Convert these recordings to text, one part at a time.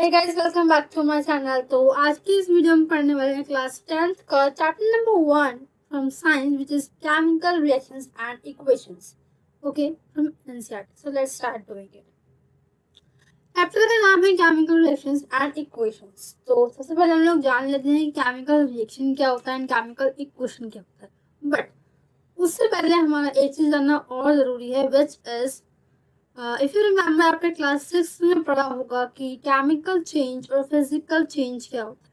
Hey guys, welcome back to my channel. तो आज की इस वीडियो में पढ़ने वाले हैं क्लास 10th का chapter number 1 from science which is chemical reactions and equations. Okay, from NCERT. So let's start doing it. Chapter का नाम है केमिकल रिएक्शंस एंड इक्वेशंस। तो सबसे पहले हम लोग जान लेते हैं कि केमिकल रिएक्शन क्या होता है एंड केमिकल इक्वेशन क्या होता है। बट उससे पहले हमारा एक चीज जानना और जरूरी है, which is if you remember, आपने क्लास 6 में पढ़ा होगा कि केमिकल चेंज और फिजिकल चेंज क्या होता है।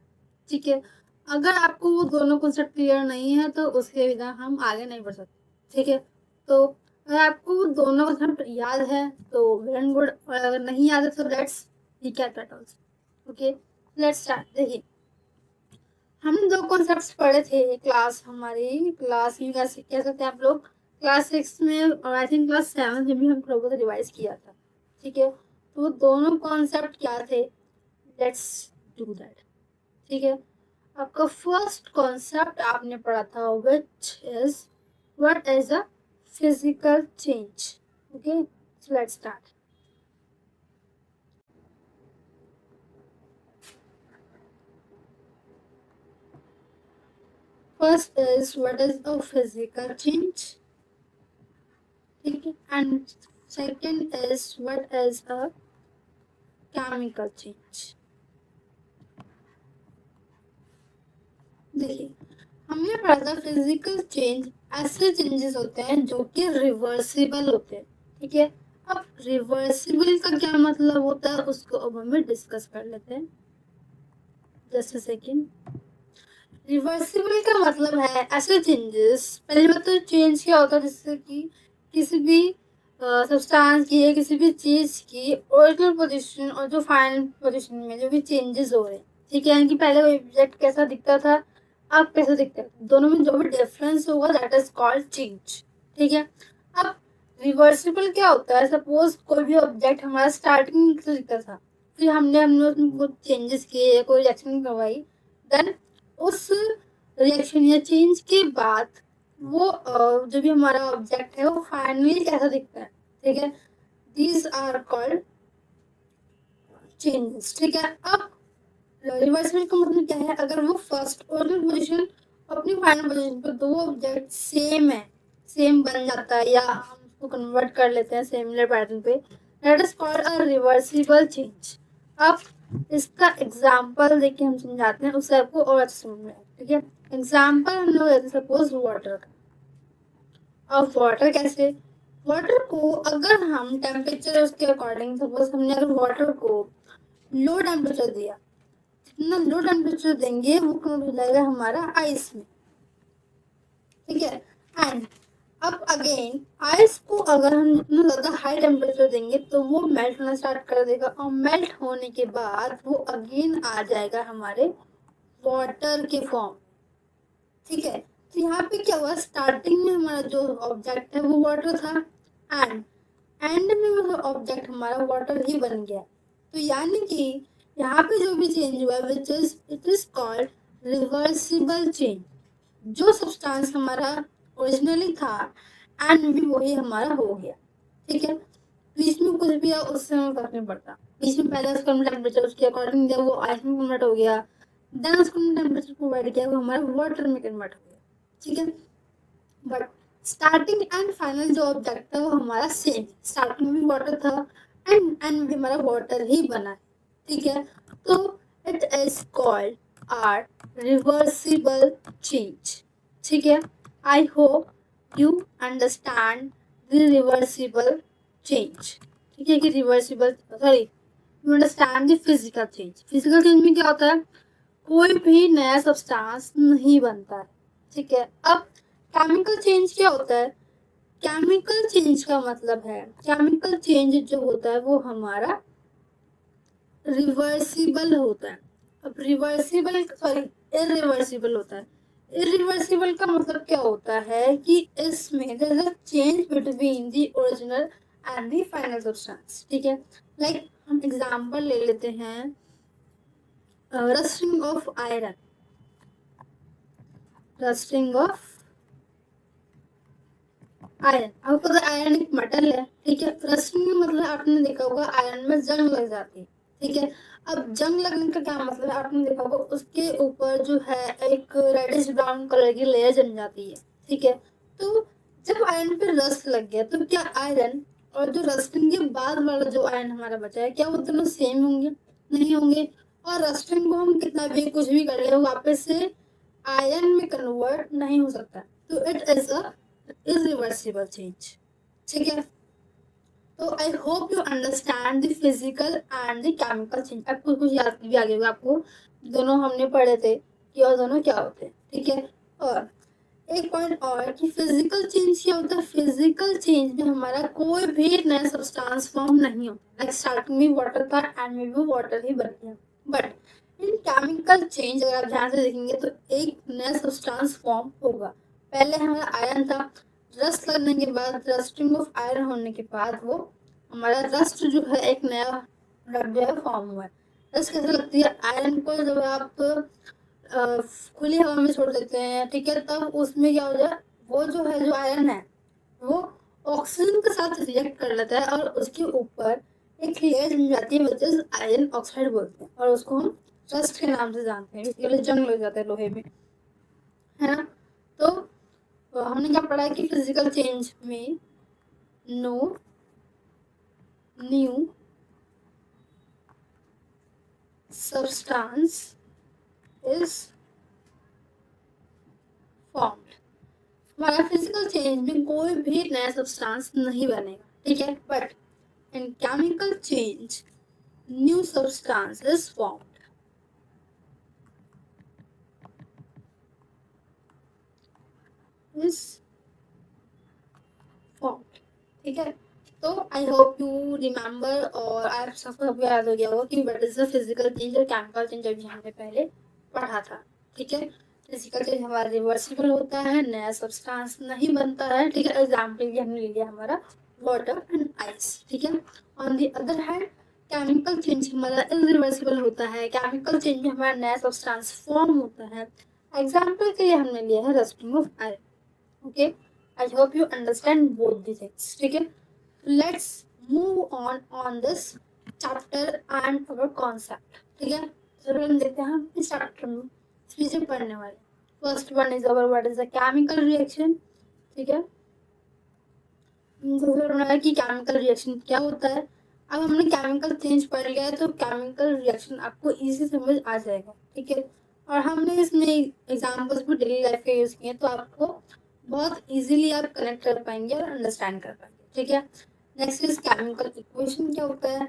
ठीक है, अगर आपको वो दोनों कॉन्सेप्ट क्लियर नहीं है तो उसके बिना हम आगे नहीं बढ़ सकते। ठीक है, तो अगर आपको वो दोनों कॉन्सेप्ट याद है तो वेल एंड गुड, और अगर नहीं याद है तो let's recap that also. Okay, let's start. देखिए, हमने दो कॉन्सेप्ट्स पढ़े थे हमारी क्लास में, कह सकते हैं आप लोग, क्लास 6 में और आई थिंक क्लास 7 में भी हम थोड़ा बहुत रिवाइज किया था। ठीक है, तो वो दोनों कॉन्सेप्ट क्या थे, लेट्स डू दैट। ठीक है, आपका फर्स्ट कॉन्सेप्ट आपने पढ़ा था which is what is a physical change. Okay, so let's start. First is what is a physical change. Okay, and second is what is a chemical change. देखिए, हमने पढ़ा था फिजिकल चेंज ऐसे changes होते हैं जो कि रिवर्सिबल होते हैं। ठीक है, अब रिवर्सिबल का क्या मतलब होता है उसको अब हमें डिस्कस कर लेते हैं। Just a second. रिवर्सिबल का मतलब है ऐसे चेंजेस, पहली बात तो चेंज क्या होता है, जिससे कि किसी भी सब्सटेंस की या किसी भी चीज की ओरिजिनल पोजीशन और जो फाइनल पोजीशन में जो भी चेंजेस हो रहे हैं। ठीक है, यानी कि पहले वो ऑब्जेक्ट कैसा दिखता था, अब कैसा दिखता है, दोनों में जो भी डिफरेंस होगा दैट इज कॉल्ड चेंज। ठीक है, अब रिवर्सिबल क्या होता है, सपोज कोई भी ऑब्जेक्ट हमारा स्टार्टिंग में कैसा दिखता था, फिर हमने उसमें कुछ चेंजेस किए या कोई रिएक्शन करवाई, देन उस रिएक्शन या चेंज के बाद वो जो भी हमारा ऑब्जेक्ट है वो फाइनली कैसा दिखता है। ठीक है, दीज आर कॉल्ड चेंजेस। ठीक है, अब रिवर्सिबल का मतलब क्या है, अगर वो फर्स्ट ओरिजिनल पोजीशन अपनी फाइनल पोजीशन पर दो ऑब्जेक्ट सेम है, सेम बन जाता है, या हम उसको कन्वर्ट कर लेते हैं सिमिलर पैटर्न पे, that is called a reversible change. अब इसका एग्जांपल देखिए हम समझाते हैं, उससे आपको और अच्छा समझ में आएगा। ठीक है, एग्जांपल हम लोग लेते हैं सपोज वाटर का। अब वाटर कैसे, वाटर को अगर हम टेम्परेचर उसके अकॉर्डिंग, सपोज हमने अगर वाटर को लो टेम्परेचर दिया, जितना लो टेम्परेचर देंगे वो कन्वर्ट हो जाएगा हमारा आइस में। ठीक है, एंड अब अगेन आइस को अगर हम जितना ज्यादा हाई टेम्परेचर देंगे तो वो मेल्ट होना स्टार्ट कर देगा, और मेल्ट होने के बाद वो अगेन आ जाएगा हमारे वाटर के फॉर्म। ठीक है, तो यहाँ पे क्या हुआ, स्टार्टिंग में हमारा जो ऑब्जेक्ट है वो वाटर था, एंड एंड में वो ऑब्जेक्ट हमारा वाटर ही बन गया। तो यानी कि यहाँ पे जो भी चेंज हुआ which is it is called reversible change. जो सब्सटेंस हमारा ओरिजिनली था एंड भी वही हमारा हो गया। ठीक है, बीच में कुछ भी है उससे हमें फर्क नहीं पड़ता, बीच में पहले उसका टेम्परेचर उसके अकॉर्डिंग जब वो आइस में कन्वर्ट हो गया, देन उसको टेम्परेचर प्रोवाइड किया वो हमारा वाटर में कन्वर्ट हो गया। ठीक है, बट स्टार्टिंग एंड फाइनल जो ऑब्जेक्ट है वो हमारा सेम, स्टार्टिंग में भी वाटर था एंड भी हमारा वाटर ही बना है। ठीक है, तो it is called irreversible change. ठीक है, I hope you understand the reversible change. ठीक है, कि reversible, sorry, you understand the physical change. Physical change में क्या होता है, कोई भी नया सब्सटेंस नहीं बनता है। ठीक है, अब केमिकल चेंज क्या होता है, केमिकल चेंज का मतलब है, केमिकल चेंज जो होता है वो हमारा रिवर्सिबल होता है। अब रिवर्सिबल, सॉरी, इरिवर्सिबल होता है। इरिवर्सिबल का मतलब क्या होता है कि इसमें there is a change between the original and the final substance. ठीक है, लाइक हम एग्जांपल ले लेते हैं rusting of iron. Rusting of iron, आपको पता है आयरन एक मेटल है। ठीक है, रस्टिंग में मतलब आपने देखा होगा आयरन में जंग लग जाती है। ठीक है, अब जंग लगने का क्या मतलब है, आपने देखा होगा उसके ऊपर जो है एक रेडिश ब्राउन कलर की लेयर जम जाती है, ठीक है। तो जब आयरन पे रस्ट लग गया तो क्या आयरन और जो रस्टिंग के बाद वाला जो आयरन हमारा बचा है, क्या वो दोनों सेम होंगे? नहीं होंगे। और रस्टिंग को हम कितना भी कुछ भी कर ले, वो वापस से आयरन में कन्वर्ट नहीं हो सकता। तो it is a irreversible change, ठीक है। तो आई hope you understand the physical and the chemical change. आपको कुछ याद भी आ गया आपको, दोनों हमने पढ़े थे कि और दोनों क्या होते हैं, ठीक है। और एक पॉइंट और कि फिजिकल चेंज क्या होता है, फिजिकल चेंज में हमारा कोई भी नया सब्सटेंस फॉर्म नहीं होता। लाइक स्टार्टिंग में वाटर था एंड में भी वाटर ही बन गया। बट इन केमिकल चेंज अगर आप ध्यान से देखेंगे तो एक नया सब्सटेंस फॉर्म होगा। पहले हमारा आयरन था, रस्ट लगने के बाद, रस्टिंग ऑफ आयरन होने के बाद वो हमारा रस्ट जो है एक नया प्रोडक्ट जो है फॉर्म हुआ है। रस्ट कैसे लगती है, आयरन को जब आप खुली हवा में छोड़ देते हैं, ठीक है, तब उसमें क्या हो जाए, वो जो है जो आयरन है वो ऑक्सीजन के साथ रिएक्ट कर लेता है और उसके ऊपर एक लेयर जम जाती है, विच इज आयरन ऑक्साइड बोलते हैं, और उसको हम रस्ट के नाम से जानते हैं। बेसिकली जंग लग जाता है लोहे में, है ना। तो हमने क्या पढ़ा है कि फिजिकल चेंज में no new substance is formed। हमारा फिजिकल चेंज में कोई भी नया सब्सटेंस नहीं बनेगा, ठीक है। But in chemical change new substance is formed, is formed, ठीक है। तो आई होप यू रिमेम्बर, और आप सबको याद हो गया होगा कि what is the physical change और केमिकल चेंज अभी हमने पहले पढ़ा था, ठीक है। फिजिकल चेंज हमारा रिवर्सिबल होता है, नया सब्सटेंस नहीं बनता है, ठीक है। एग्जाम्पल भी हमने ले लिया हमारा वाटर एंड आइस, ठीक है। On the other hand chemical change हमारा इरिवर्सिबल होता है, केमिकल चेंज में हमारा नया सब्सटेंस फॉर्म होता है। एग्जाम्पल के लिए हमने लिया है rusting of iron, okay. I hope you understand both the things, ठीक है। Let's move on this chapter and our concept, ठीक है। चलो हम देखते हैं हम इस चैप्टर में चीजें पढ़ने वाले। First one is our what is a chemical reaction, ठीक है। कि केमिकल रिएक्शन क्या होता है। अब हमने केमिकल चेंज पढ़ लिया है तो केमिकल रिएक्शन आपको इजी समझ आ जाएगा, ठीक है। और हमने इसमें एग्जांपल्स भी डेली लाइफ के यूज किए तो आपको बहुत इजीली आप कनेक्ट कर पाएंगे और अंडरस्टैंड कर पाएंगे, ठीक है। नेक्स्ट इज केमिकल इक्वेशन क्या होता है।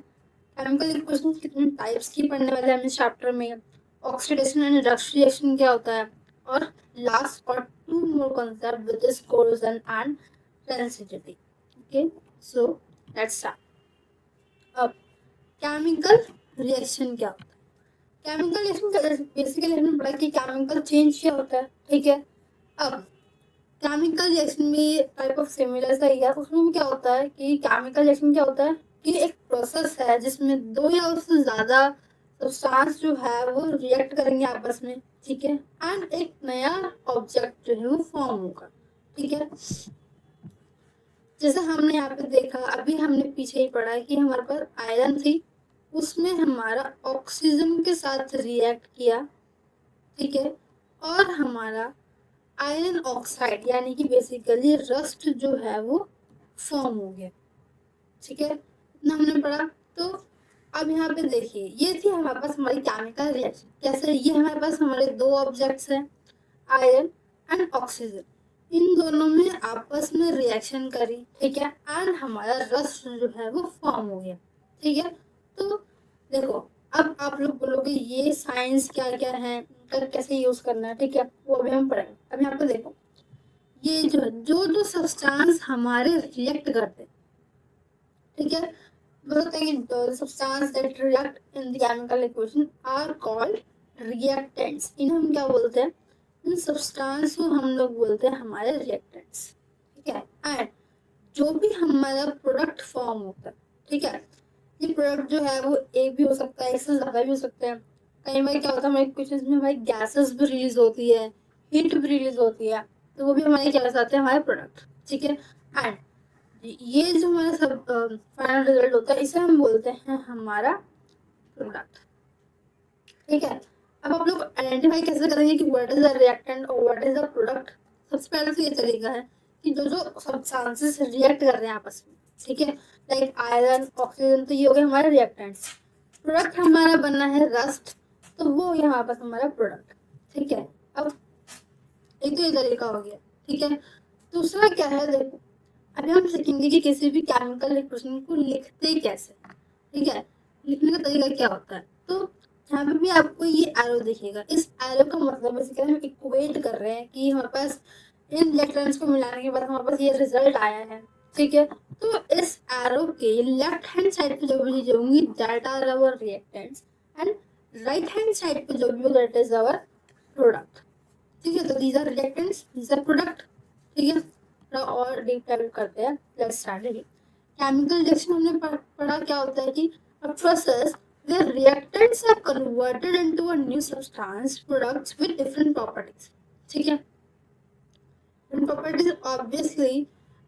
केमिकल इक्वेशन कितने टाइप्स की पढ़ने वाले हैं हम इस चैप्टर में। ऑक्सीडेशन एंड रिडक्शन रिएक्शन क्या होता है, और लास्ट और two more concept which is corrosion and rancidity, okay. So let's start. अब केमिकल रिएक्शन क्या होता है। केमिकल रिएक्शन बेसिकली हमने पढ़ा कि केमिकल चेंज क्या होता है, ठीक है। अब केमिकल रिएक्शन में टाइप ऑफ सिमिलर सा ही है, उसमें क्या होता है कि केमिकल रिएक्शन क्या होता है कि एक प्रोसेस है जिसमें दो या उससे ज्यादा सब्सटेंस जो है वो रिएक्ट करेंगे आपस में, ठीक है। एंड एक नया ऑब्जेक्ट जो है वो फॉर्म होगा, ठीक है। जैसे हमने यहाँ पे देखा, अभी हमने पीछे ही पढ़ा कि हमारे पास आयरन थी, उसमें हमारा ऑक्सीजन के साथ रिएक्ट किया, ठीक है। और हमारा आयरन ऑक्साइड यानी कि बेसिकली रस्ट जो है वो फॉर्म हो गया, ठीक है। इतना हमने पढ़ा। तो अब यहाँ पे देखिए, ये थी हमारे पास हमारी केमिकल रिएक्शन। कैसे, ये हमारे पास हमारे दो ऑब्जेक्ट्स हैं, आयरन एंड ऑक्सीजन। इन दोनों में आपस में रिएक्शन करी, ठीक है, एंड हमारा रस्ट जो है वो फॉर्म हो गया, ठीक है। तो देखो, अब आप लोग बोलोगे ये साइंस क्या क्या है, कैसे यूज करना है, ठीक है, वो अभी हम पढ़ेंगे। अब यहाँ पे देखो, ये जो सब्सटेंस हमारे रिएक्ट करते, ठीक है, बोलते हैं कि substance that react in the chemical equation are called reactants. इन्हें हम क्या बोलते हैं, इन सब्सटेंस को हम लोग बोलते हैं हमारे रिएक्टेंट्स, ठीक है। एंड जो भी हमारा प्रोडक्ट फॉर्म होता है, ठीक है, ये प्रोडक्ट जो है वो एक भी हो सकता है, इससे ज्यादा भी हो सकते हैं। कई बार क्या होता है हमारे कुछ इसमें हमारी गैसेस भी रिलीज होती है, हीट भी रिलीज होती है, तो वो भी हमारे क्या आते हैं, हमारे प्रोडक्ट, ठीक है। एंड ये जो हमारा सब फाइनल रिजल्ट होता है इसे हम बोलते हैं हमारा प्रोडक्ट, ठीक है। अब आप लोग आइडेंटिफाई कैसे करेंगे कि व्हाट इज द रिएक्टेंट और व्हाट इज द प्रोडक्ट? सबसे पहले तो ये तरीका है कि जो जो सब्सटेंसेस रिएक्ट कर रहे हैं आपस में, ठीक है, लाइक आयरन, ऑक्सीजन, तो ये हो गए हमारे रिएक्टेंट्स। प्रोडक्ट हमारा बनना है रस्ट, तो वो यहाँ पर हमारा प्रोडक्ट, ठीक है। अब एक तो ये तरीका हो गया, ठीक है। दूसरा क्या है, देखो अभी हम सीखेंगे कि किसी भी केमिकल इक्वेशन को लिखते कैसे, ठीक है, लिखने का तरीका क्या होता है। तो यहाँ पे भी आपको ये एरो दिखेगा, इस एरो का मतलब बेसिकली हम इक्वेट कर रहे हैं कि हमारे पास इन इलेक्ट्रॉन्स को मिलाने के बाद हमारे पास ये रिजल्ट आया है, ठीक है। तो इस एरो के लेफ्ट हैंड साइड पे जो भी चीजें होंगी that are our reactants, and right hand side पे जो भी होगा दैट इज आवर प्रोडक्ट, ठीक है। तो these are reactants, these are product, ठीक है। और डीप डाइव करते हैं, let's start it. Chemical reaction हमने पढ़ा क्या होता है कि a process where reactants are converted into a new substance products with different properties, ठीक है। प्रॉपर्टीज ऑब्वियसली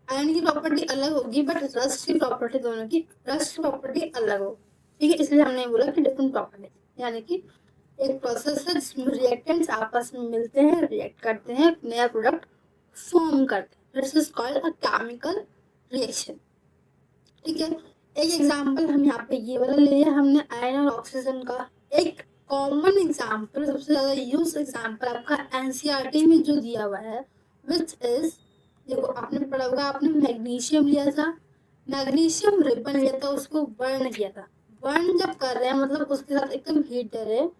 आयरन की प्रॉपर्टी अलग होगी बट रस्ट की प्रॉपर्टी दोनों की, रस्ट की प्रॉपर्टी अलग होगी, ठीक है। इसलिए हमने बोला कि डिफरेंट प्रॉपर्टी, यानी कि एक प्रोसेस है जिसमें रिएक्टेंट्स आपस में मिलते हैं, रिएक्ट करते हैं, नया प्रोडक्ट फॉर्म करते हैं। This is called a chemical reaction, ठीक है। एक एग्जांपल हम यहाँ पे ये वाला ले लिया हमने आयरन और ऑक्सीजन का। एक कॉमन एग्जांपल, सबसे ज्यादा यूज एग्जांपल आपका एनसीईआरटी में जो दिया हुआ है विच इज, देखो आपने पढ़ा होगा, आपने मैग्नीशियम लिया था, मैग्नीशियम रिबन लिया था, उसको बर्न किया था। बर्न जब कर रहे हैं मतलब उसके साथ एकदम हीट दे रहे हैं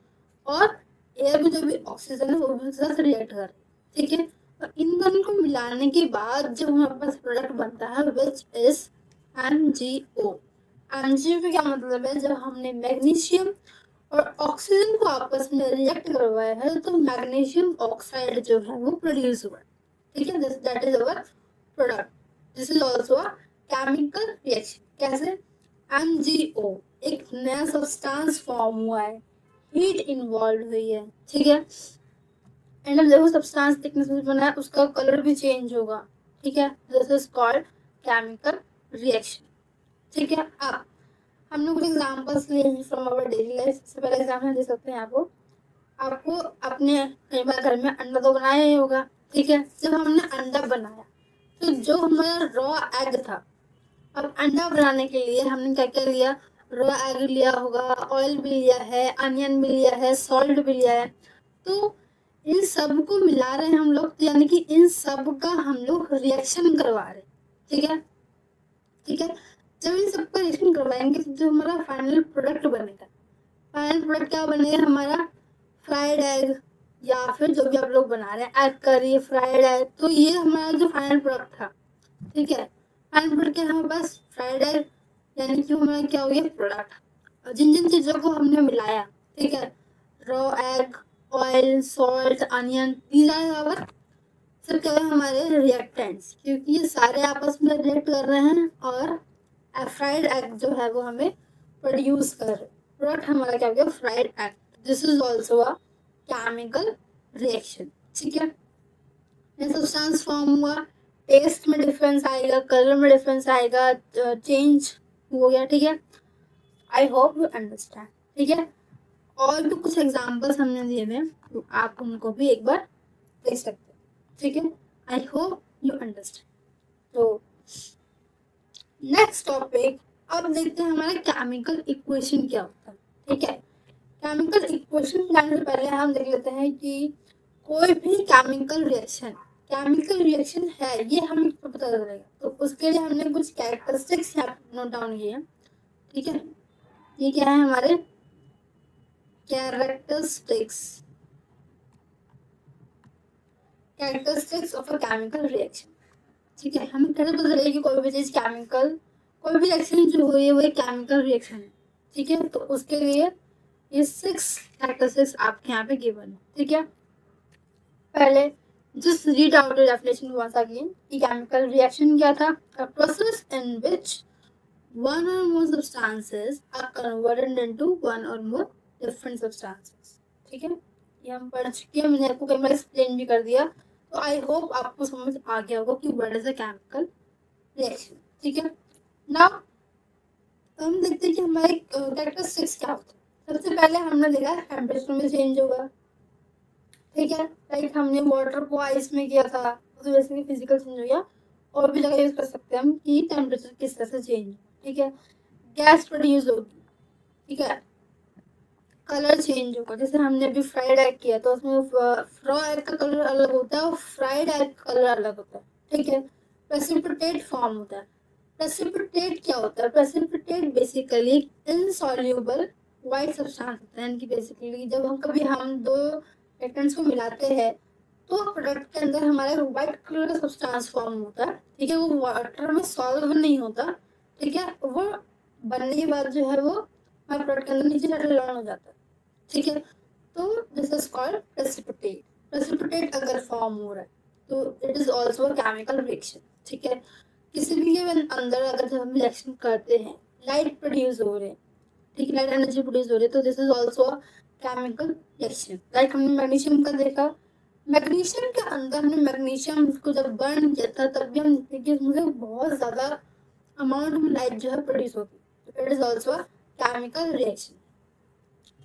और एयर में जो भी ऑक्सीजन है वो भी उसके साथ रिएक्ट कर रहे हैं, ठीक है। तो इन दोनों को मिलाने के बाद जब हमारे पास प्रोडक्ट बनता है विच इज MgO। MgO का क्या मतलब है, जब हमने मैग्नीशियम और ऑक्सीजन को आपस में रिएक्ट करवाया है तो मैग्नीशियम ऑक्साइड जो है वो प्रोड्यूस हुआ है, ठीक है। That is our product. This is also a chemical reaction. कैसे? MgO एक नया सब्सटेंस फॉर्म हुआ है, हीट इन्वॉल्व हुई है, ठीक है। एंड अब देखो सब्सटेंस थिकनेस में बना है, उसका कलर भी चेंज होगा, ठीक है। This is called chemical reaction, ठीक है। अब हमने कुछ एग्जांपल्स लिए हैं फ्रॉम आवर डेली लाइफ। सबसे पहला एग्जांपल दे सकते हैं आपको अपने कई बार घर में अंडा तो बनाया ही होगा, ठीक है। जब हमने अंडा बनाया तो जो हमारा रॉ एग था, अब अंडा बनाने के लिए हमने क्या क्या लिया, रॉ एग लिया होगा, ऑयल भी लिया है, अनियन भी लिया है, सॉल्ट भी लिया है। तो इन सब को मिला रहे हैं हम लोग, तो यानी कि इन सब का हम लोग रिएक्शन करवा रहे हैं, ठीक है, ठीक है। जब इन सबका रिएक्शन करवाएंगे तो जो हमारा फाइनल प्रोडक्ट बनेगा, फाइनल प्रोडक्ट क्या बनेगा हमारा, फ्राइड एग, या फिर जो भी आप लोग बना रहे हैं एग करी, फ्राइड एग, तो ये हमारा जो फाइनल प्रोडक्ट था, ठीक है। फाइनल प्रोडक्ट क्या हमारे पास, फ्राइड एग, यानी कि हमारा क्या हो गया प्रोडक्ट। जिन जिन चीजों को हमने मिलाया, ठीक है, raw egg, oil, salt, onion, these are our सब क्या है हमारे रिएक्टेंट्स, क्योंकि ये सारे आपस में रिएक्ट कर रहे हैं और फ्राइड एग जो है वो हमें प्रोड्यूस कर रहे, प्रोडक्ट हमारा क्या हो गया fried egg. This is also a chemical reaction, ठीक है। सब्सटेंस फॉर्म हुआ, टेस्ट में डिफरेंस आएगा, कलर में डिफरेंस आएगा, चेंज हो गया, ठीक है। आई होप यू अंडरस्टैंड, ठीक है। और भी कुछ एग्जांपल्स हमने दिए हैं तो आप उनको भी एक बार देख सकते हैं, ठीक है। I hope you understand. तो नेक्स्ट टॉपिक, अब देखते हैं हमारा केमिकल इक्वेशन क्या होता है, ठीक है। केमिकल इक्वेशन जानने से पहले हम देख लेते हैं कि कोई भी केमिकल रिएक्शन है ये हमें पता चलेगा, तो उसके लिए हमने कुछ कैरेक्टरिस्टिक्स यहाँ नोट डाउन किए हैं, ठीक है। ये क्या है हमारे characteristics of a chemical reaction, ठीक है। हमें कैसे पता चलेगा कि कोई भी चीज कोई भी रिएक्शन जो हुई है वो एक केमिकल रिएक्शन है, ठीक है। तो उसके लिए ये 6 कैरेक्टरिस्टिक्स आपके यहाँ पे गिवन है, ठीक है। पहले just read out the definition once again कि केमिकल रिएक्शन क्या था, a process in which one or more substances are converted into one or more different substances, ठीक है। ये हम पढ़ चुके हैं, मैंने आपको कई बार एक्सप्लेन भी कर दिया, तो आई होप आपको समझ आ गया होगा कि what is a chemical reaction, ठीक है। नाउ हम देखते हैं कि हमारे कैरेक्टरिस्टिक्स क्या होते हैं। सबसे पहले हमने देखा टेम्परेचर में चेंज होगा, ठीक है, लाइक हमने वाटर को आइस में किया था, तो वैसे भी फिजिकल चेंज हो गया। और भी जगह यूज कर सकते हैं हम कि टेम्परेचर किस तरह से चेंज, ठीक है। गैस प्रोड्यूस होगी, ठीक है। कलर चेंज होगा, जैसे हमने अभी फ्राइड एग किया तो उसमें रॉ एग का कलर अलग होता है और फ्राइड एग का कलर अलग होता है, ठीक है। प्रेसिपिटेट फॉर्म होता है। प्रेसिपिटेट क्या होता है? Precipitate basically insoluble white substance होता है, यानी कि बेसिकली जब हम दो रिएक्टेंट्स को मिलाते हैं तो प्रोडक्ट के अंदर हमारा व्हाइट कलर का सब्सटेंस फॉर्म होता है, ठीक है। वो वाटर में सॉल्व नहीं होता, ठीक है। वो बनने के बाद जो है वो हमारे प्रोडक्ट के अंदर नीचे सेटल डाउन हो जाता है, ठीक है। तो this is called precipitate. Precipitate अगर फॉर्म हो रहा है तो it is also a chemical reaction, ठीक है। किसी भी के अंदर अगर जब हम रिएक्शन करते हैं, लाइट प्रोड्यूस हो रहे हैं, ठीक है, लाइट एनर्जी प्रोड्यूस हो रही है, तो this is also a chemical reaction. Like हमने मैग्नीशियम का देखा, मैग्नीशियम के अंदर हमने मैग्नीशियम को जब बर्न किया था तब भी हम देखिए उसमें बहुत ज्यादा अमाउंट में लाइट जो है प्रोड्यूस होती है। It is also a chemical reaction.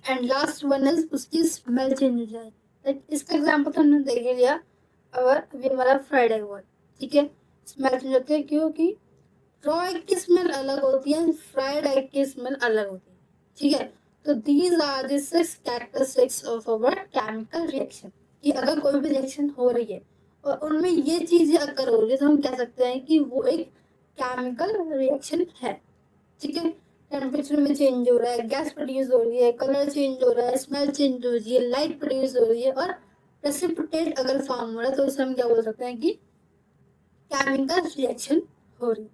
And last one is उसकी स्मेल चेंज हो जाए, लाइक इसका एग्जांपल तो हमने देख ही लिया। अब अभी हमारा फ्राइड एग हुआ, ठीक है। स्मेल चेंज होती है क्योंकि रॉ एग की स्मेल अलग होती है, फ्राइड एग की स्मेल अलग होती है, ठीक है। तो these are the 6 characteristics of our chemical reaction, कि अगर कोई भी रिएक्शन हो रही है और उनमें ये चीजें अगर हो रही है तो हम कह सकते हैं कि वो एक केमिकल रिएक्शन है, ठीक है। टेम्परेचर में चेंज हो रहा है, गैस प्रोड्यूस हो रही है, कलर चेंज हो रहा है, स्मेल चेंज हो रही है, लाइट प्रोड्यूस हो रही है और प्रेसिपिटेट अगर फॉर्म हो रहा है तो उसे हम क्या बोल सकते हैं कि केमिकल रिएक्शन हो रही है,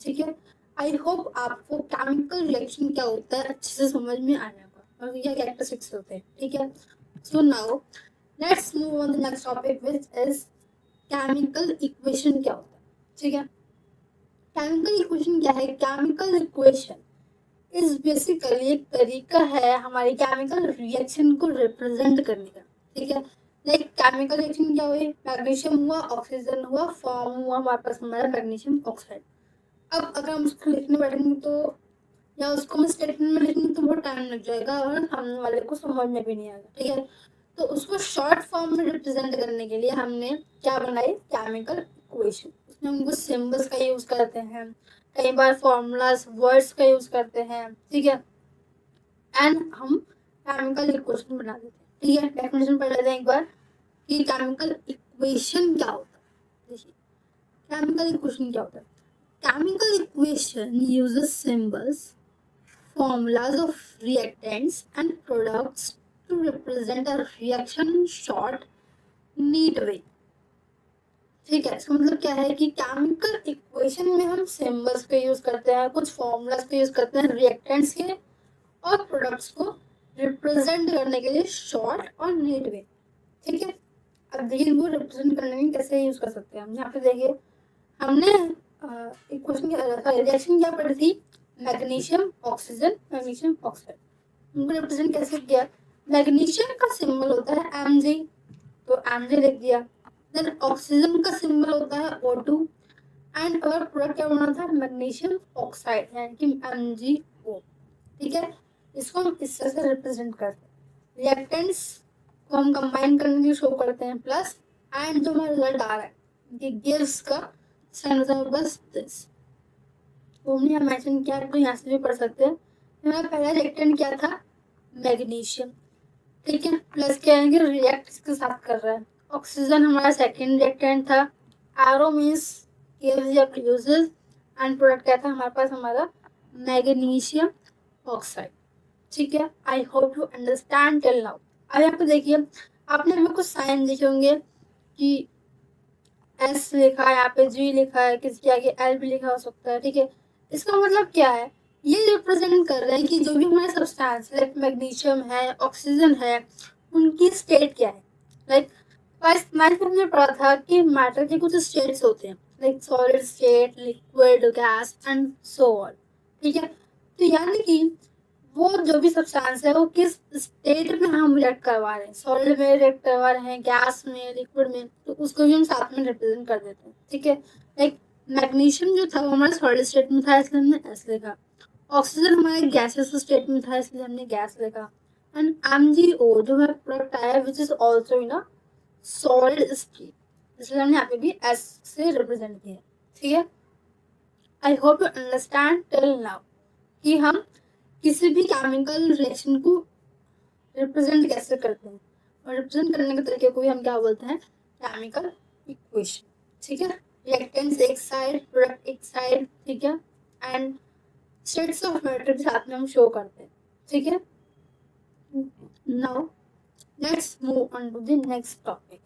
ठीक है। आई होप आपको केमिकल रिएक्शन क्या होता है अच्छे से समझ में आया होगा और क्या कैरेक्टरिस्टिक्स होते हैं, ठीक है। So now let's move on the next topic which is chemical equation क्या होता है, ठीक है। केमिकल इक्वेशन क्या है? केमिकल इक्वेशन इस बेसिकली एक तरीका है हमारी केमिकल रिएक्शन को रिप्रेजेंट करने का, ठीक है। लाइक केमिकल रिएक्शन क्या हुई, मैग्नीशियम हुआ, ऑक्सीजन हुआ, फॉर्म हुआ हमारे पास हमारा मैग्नीशियम ऑक्साइड। अब अगर हम उसको लिखने बैठेंगे तो या उसको हम स्टेटमेंट में लिखेंगे तो बहुत टाइम लग जाएगा और सामने वाले को समझ में भी नहीं आएगा, ठीक है। तो उसको शॉर्ट फॉर्म में रिप्रेजेंट करने के लिए हमने क्या बनाई, केमिकल इक्वेशन। उसमें हम कुछ सिंबल्स का यूज करते हैं, कई बार फॉर्मूलाज वर्ड्स का यूज करते हैं, ठीक है। एंड हम केमिकल इक्वेशन बना देते हैं, ठीक है। डेफिनेशन पढ़ लेते हैं एक बार कि केमिकल इक्वेशन क्या होता है। देखिए केमिकल इक्वेशन क्या होता है। Chemical equation uses symbols, formulas of reactants and products to represent a reaction in short, neat way, ठीक है। इसका मतलब क्या है कि केमिकल इक्वेशन में हम सिंबल्स का यूज करते हैं, कुछ फॉर्मूलाज का यूज करते हैं रिएक्टेंट्स के और प्रोडक्ट्स को रिप्रेजेंट करने के लिए शॉर्ट और नीट वे, ठीक है। अब देखिए वो रिप्रेजेंट करने में कैसे यूज कर सकते हैं हम। यहाँ पे देखिए हमने इक्वेशन रिएक्शन क्या पढ़ी थी, मैग्नीशियम ऑक्सीजन, मैग्नीशियम ऑक्साइड, उनको रिप्रेजेंट कैसे किया। मैग्नीशियम का सिंबल होता है Mg, तो Mg लिख दिया। देन ऑक्सीजन का सिंबल होता है O2 एंड अवर प्रोडक्ट क्या बना था, मैग्नीशियम ऑक्साइड यानी कि MgO, ठीक है। इसको हम इस तरह से रिप्रेजेंट करते हैं। रिएक्टेंट्स को हम कंबाइन करने के लिए शो करते हैं प्लस, एंड जो हमारा रिजल्ट आ रहा है ये गिव्स का साइन होता है बस दिस। वो हमने यहाँ मेंशन किया तो यहाँ से भी पढ़ सकते हैं। हमारा पहला रिएक्टेंट क्या था, मैग्नीशियम, ठीक है। प्लस क्या है कि रिएक्ट इसके साथ कर रहा है। ऑक्सीजन हमारा सेकंड रिएक्टेंट था। आरो मीन्स गिव्स या प्रोड्यूसेस एंड प्रोडक्ट क्या था हमारे पास, हमारा मैग्नीशियम ऑक्साइड, ठीक है। I hope you understand till now. अब यहाँ पे देखिए आपने हमें कुछ साइन देखे होंगे कि एस लिखा है, यहाँ पे जी लिखा है, किसी के आगे एल भी लिखा हो सकता है, ठीक है। इसका मतलब क्या है, ये रिप्रेजेंट कर रहा है कि जो भी हमारे सब्सटेंस लाइक मैग्नीशियम है, ऑक्सीजन है, उनकी स्टेट क्या है। लाइक फर्स्ट मैथ में हमने पढ़ा था कि मैटर के कुछ स्टेट्स होते हैं, like solid state, liquid, gas and so on, ठीक है। तो यानी कि वो जो भी सब्सटेंस है वो किस स्टेट में हम रिएक्ट करवा रहे हैं, सॉलिड में रिएक्ट करवा रहे हैं, गैस में, लिक्विड में, तो उसको भी हम साथ में रिप्रेजेंट कर देते हैं, ठीक है। लाइक मैग्नीशियम जो था वो हमारे सॉलिड स्टेट में था इसलिए हमने एस लिखा। ऑक्सीजन हमारे गैसेस स्टेट में था, इसलिए हमने गैस लिखा। एंड MgO जो है प्रोडक्ट आया which is also in a solid state, इसलिए हमने यहाँ पे भी S से रिप्रेजेंट किया। ठीक है, I hope you understand till now कि हम किसी भी केमिकल रिएक्शन को रिप्रेजेंट कैसे करते हैं, और रिप्रेजेंट करने के तरीके को भी हम क्या बोलते हैं, केमिकल इक्वेशन। ठीक है, रिएक्टेंट्स एक साइड, प्रोडक्ट एक साइड, ठीक है, एंड स्टेट्स ऑफ मैटर भी साथ में हम शो करते हैं। ठीक है, now let's move on to the next topic.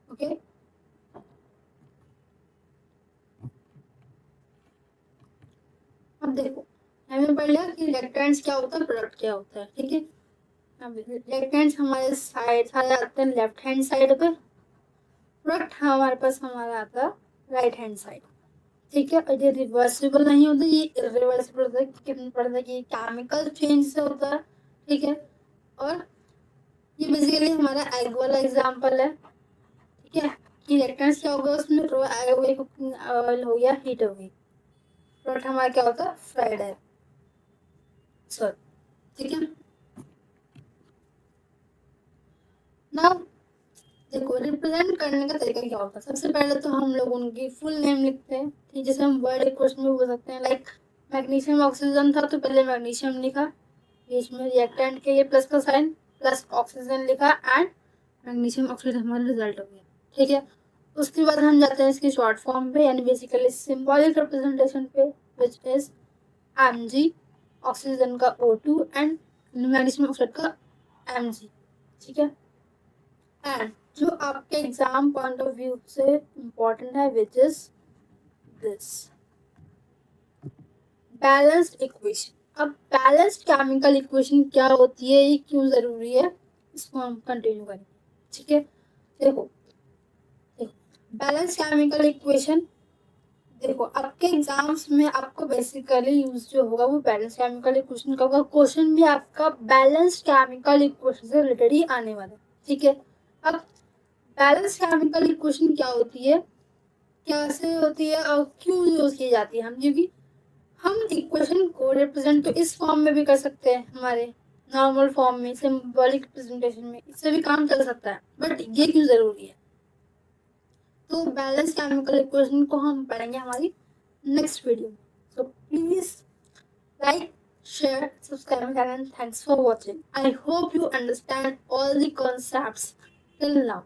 Okay, अब देखो हमें पढ़ लिया कि रिएक्टेंट्स क्या होता है, प्रोडक्ट क्या होता है। ठीक है, अब रिएक्टेंट्स हमारे साइड सारे आते हैं लेफ्ट हैंड साइड पे, प्रोडक्ट हमारे पास हमारा आता है राइट हैंड साइड। ठीक है, और ये रिवर्सिबल नहीं होता, ये इरिवर्सिबल होता है, कितने पढ़ता है कि केमिकल चेंज से होता है। ठीक है, और ये बेसिकली हमारा एग वाला एग्जांपल है। ठीक है, कि रिएक्टेंट्स क्या होगा, उसमें कुकिंग ऑयल हो गया, हीट हो गई, प्रोडक्ट हमारा क्या होता है, फ्राइड है, सॉरी। ठीक है, नाउ देखो रिप्रेजेंट करने का तरीका क्या होता है। सबसे पहले तो हम लोग उनकी फुल नेम लिखते हैं, ठीक, जैसे हम वर्ड इक्वेशन में बोल सकते हैं, लाइक मैग्नीशियम ऑक्सीजन था तो पहले मैग्नीशियम लिखा, बीच में रिएक्टेंट के लिए प्लस का साइन, प्लस ऑक्सीजन लिखा एंड मैग्नीशियम ऑक्साइड हमारा रिजल्ट हो गया। ठीक है, उसके बाद हम जाते हैं इसकी शॉर्ट फॉर्म पे, यानी बेसिकली सिंबॉलिक रिप्रेजेंटेशन पे, विच इज Mg, ऑक्सीजन का O2 एंड मैग्नीशियम ऑक्साइड का Mg। ठीक है, एंड जो आपके एग्जाम पॉइंट ऑफ व्यू से इम्पोर्टेंट है which is this balanced equation. अब बैलेंस्ड केमिकल इक्वेशन क्या होती है, ये क्यों जरूरी है, इसको हम कंटिन्यू करेंगे। ठीक है, देखो बैलेंस्ड केमिकल इक्वेशन, देखो आपके एग्जाम्स में आपको बेसिकली यूज जो होगा वो बैलेंस केमिकल इक्वेशन का होगा। क्वेश्चन भी आपका बैलेंस केमिकल इक्वेशन से रिलेटेड ही आने वाला है। ठीक है, अब बैलेंस केमिकल इक्वेशन क्या होती है, कैसे होती है और क्यों यूज की जाती है, हम क्योंकि हम इक्वेशन को रिप्रेजेंट तो इस फॉर्म में भी कर सकते हैं, हमारे नॉर्मल फॉर्म में, सिंबॉलिक रिप्रेजेंटेशन में, इससे भी काम चल सकता है, बट ये क्यों जरूरी है। तो बैलेंस केमिकल इक्वेशन को हम पढ़ेंगे हमारी नेक्स्ट वीडियो में। So please like, share, subscribe my channel. Thanks for watching. I hope you understand all the concepts till now.